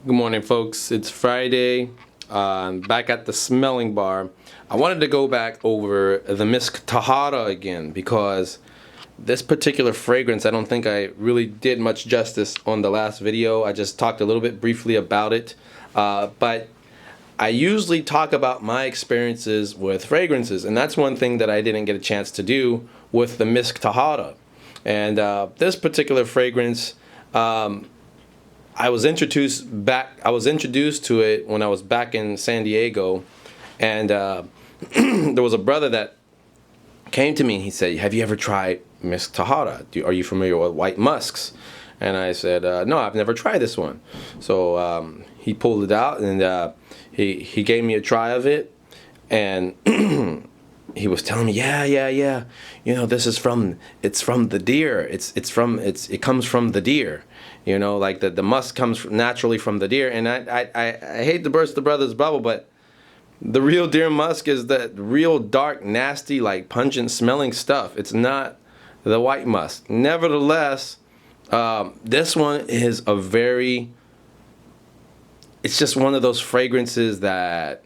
Good morning, folks. It's Friday. Back at the smelling bar. I wanted to go back over the Misk Tahara again because this particular fragrance, I don't think I really did much justice on the last video. I just talked a little bit briefly about it. But I usually talk about my experiences with fragrances, and that's one thing that I didn't get a chance to do with the Misk Tahara. And this particular fragrance, I was introduced to it when I was back in San Diego, and there was a brother that came to me and he said, "Have you ever tried Misk Tahara? Are you familiar with white musks?" And I said, "No, I've never tried this one." So he pulled it out and he gave me a try of it, and he was telling me, yeah, you know, it's from the deer. It comes from the deer. You know, like the musk comes naturally from the deer. And I hate to burst the brother's bubble, but the real deer musk is that real dark, nasty, like pungent smelling stuff. It's not the white musk. Nevertheless, this one is it's just one of those fragrances that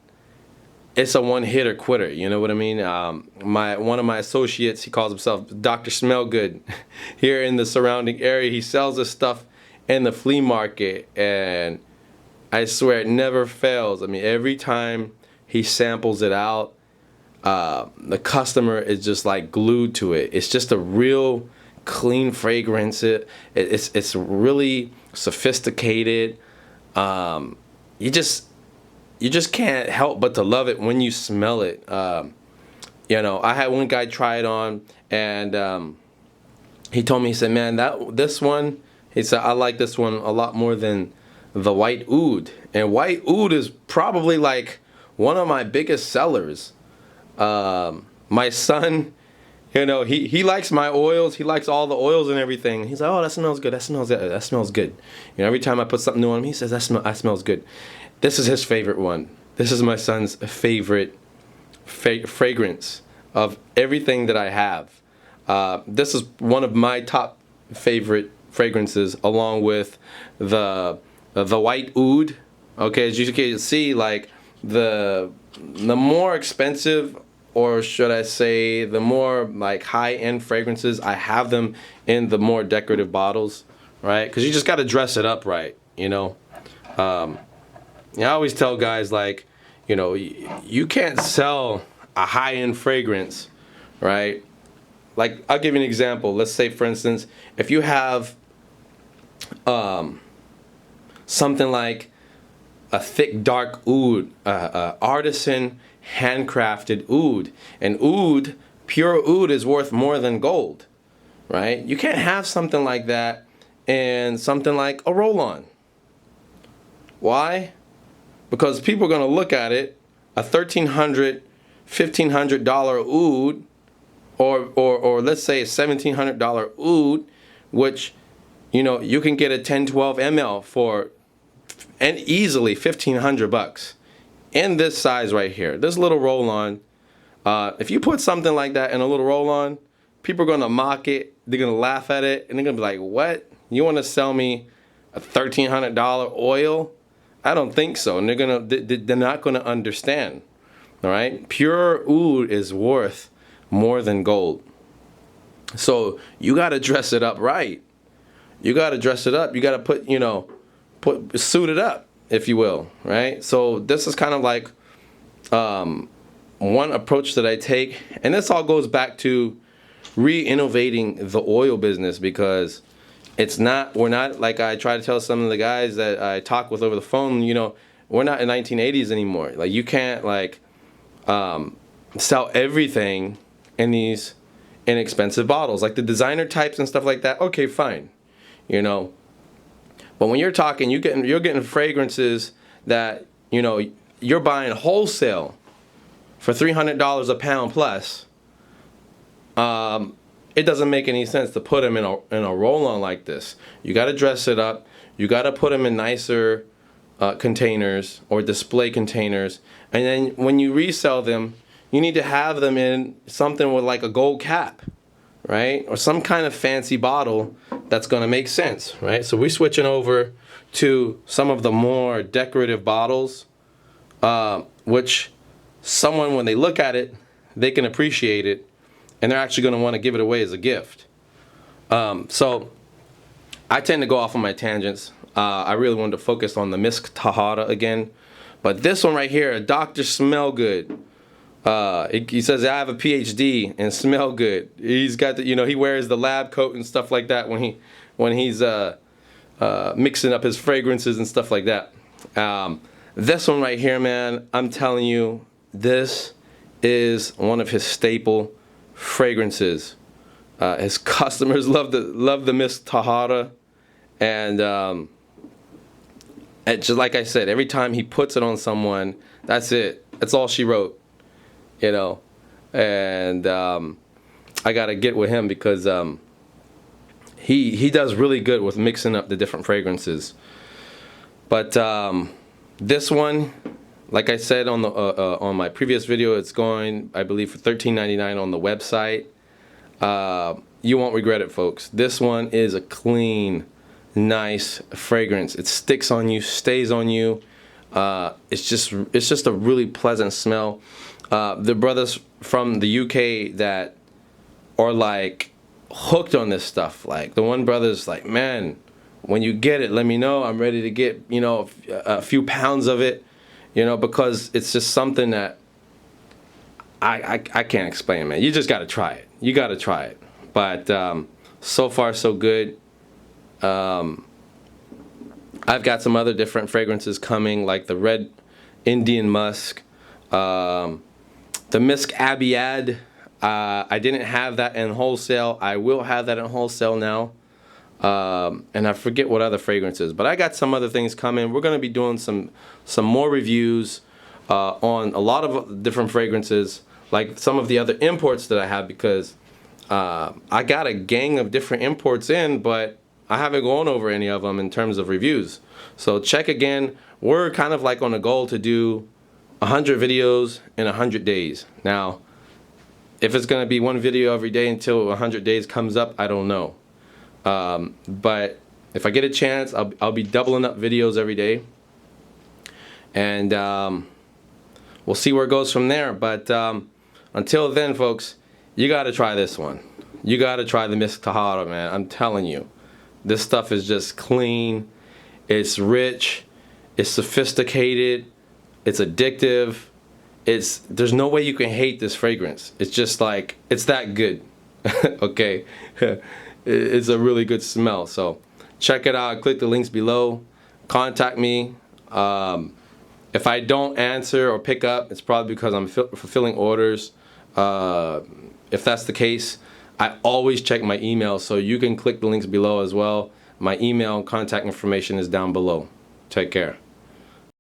it's a one-hitter quitter. You know what I mean? One of my associates, he calls himself Dr. Smellgood here in the surrounding area. He sells this stuff in the flea market, and I swear it never fails. I mean, every time he samples it out, the customer is just like glued to it. It's just a real clean fragrance. It's really sophisticated. You just can't help but to love it when you smell it. You know, I had one guy try it on, and he told me, he said, "Man, this one," he said, "I like this one a lot more than the white oud." And white oud is probably like one of my biggest sellers. My son, you know, he likes my oils. He likes all the oils and everything. He's like, "Oh, that smells good. That smells good." You know, every time I put something new on him, he says, that smells good." This is his favorite one. This is my son's favorite fragrance of everything that I have. This is one of my top favorite fragrances, along with the white oud. Okay, as you can see, like the more expensive, or should I say, the more like high-end fragrances, I have them in the more decorative bottles, right? Because you just got to dress it up right, you know. I always tell guys, like, you know, you can't sell a high-end fragrance, right? Like, I'll give you an example. Let's say, for instance, if you have something like a thick, dark oud, artisan, handcrafted oud. And oud, pure oud, is worth more than gold, right? You can't have something like that in something like a roll-on. Why? Because people are going to look at it, a $1,300, $1,500 oud, or let's say a $1,700 oud, which, you know, you can get a 10, 12 ml for, and easily $1,500 in this size right here, this little roll-on. If you put something like that in a little roll-on, people are going to mock it, they're going to laugh at it, and they're going to be like, "What? You want to sell me a $1,300 oil?" I don't think so, and they're not gonna understand. All right, pure oud is worth more than gold. So you gotta dress it up right. You gotta dress it up. You gotta suit it up, if you will, right? So this is kind of like one approach that I take, and this all goes back to re-innovating the oil business, because we're not, like I try to tell some of the guys that I talk with over the phone, you know, we're not in 1980s anymore. Like, you can't, like, sell everything in these inexpensive bottles. Like the designer types and stuff like that, okay, fine, you know. But when you're talking, you're getting fragrances that, you know, you're buying wholesale for $300 a pound plus. It doesn't make any sense to put them in a roll-on like this. You got to dress it up. You got to put them in nicer containers or display containers. And then when you resell them, you need to have them in something with like a gold cap, right? Or some kind of fancy bottle that's going to make sense, right? So we're switching over to some of the more decorative bottles, which someone, when they look at it, they can appreciate it, and they're actually going to want to give it away as a gift. So I tend to go off on my tangents. I really wanted to focus on the Misk Tahara again. But this one right here, Dr. Smellgood. He says, I have a PhD in smell good. He's got the, he wears the lab coat and stuff like that when he's mixing up his fragrances and stuff like that. This one right here, man, I'm telling you, this is one of his staple fragrances. His customers love the Misk Tahara, and just like I said, every time he puts it on someone, that's it. That's all she wrote. And I gotta get with him because he does really good with mixing up the different fragrances. But this one, like I said on my previous video, it's going, I believe, for $13.99 on the website. You won't regret it, folks. This one is a clean, nice fragrance. It sticks on you, stays on you. It's just a really pleasant smell. The brothers from the UK that are like hooked on this stuff, like the one brother's like, man, when you get it, let me know. I'm ready to get a few pounds of it, because it's just something that I can't explain, man. You just got to try it. You got to try it. But so far so good. I've got some other different fragrances coming, like the red Indian musk. The Misk Abiad, I didn't have that in wholesale. I will have that in wholesale now. And I forget what other fragrances, but I got some other things coming. We're going to be doing some more reviews on a lot of different fragrances, like some of the other imports that I have, because I got a gang of different imports in, but I haven't gone over any of them in terms of reviews. So check again. We're kind of like on a goal to do 100 videos in 100 days. Now, if it's going to be one video every day until 100 days comes up, I don't know. But if I get a chance, I'll be doubling up videos every day. And we'll see where it goes from there. But until then, folks, you got to try this one. You got to try the Misk Tahara, man. I'm telling you. This stuff is just clean. It's rich. It's sophisticated. It's addictive. There's no way you can hate this fragrance. It's just like, it's that good. Okay. It's a really good smell. So check it out. Click the links below. Contact me. If I don't answer or pick up, it's probably because I'm fulfilling orders. If that's the case, I always check my email, so you can click the links below as well. My email and contact information is down below. Take care.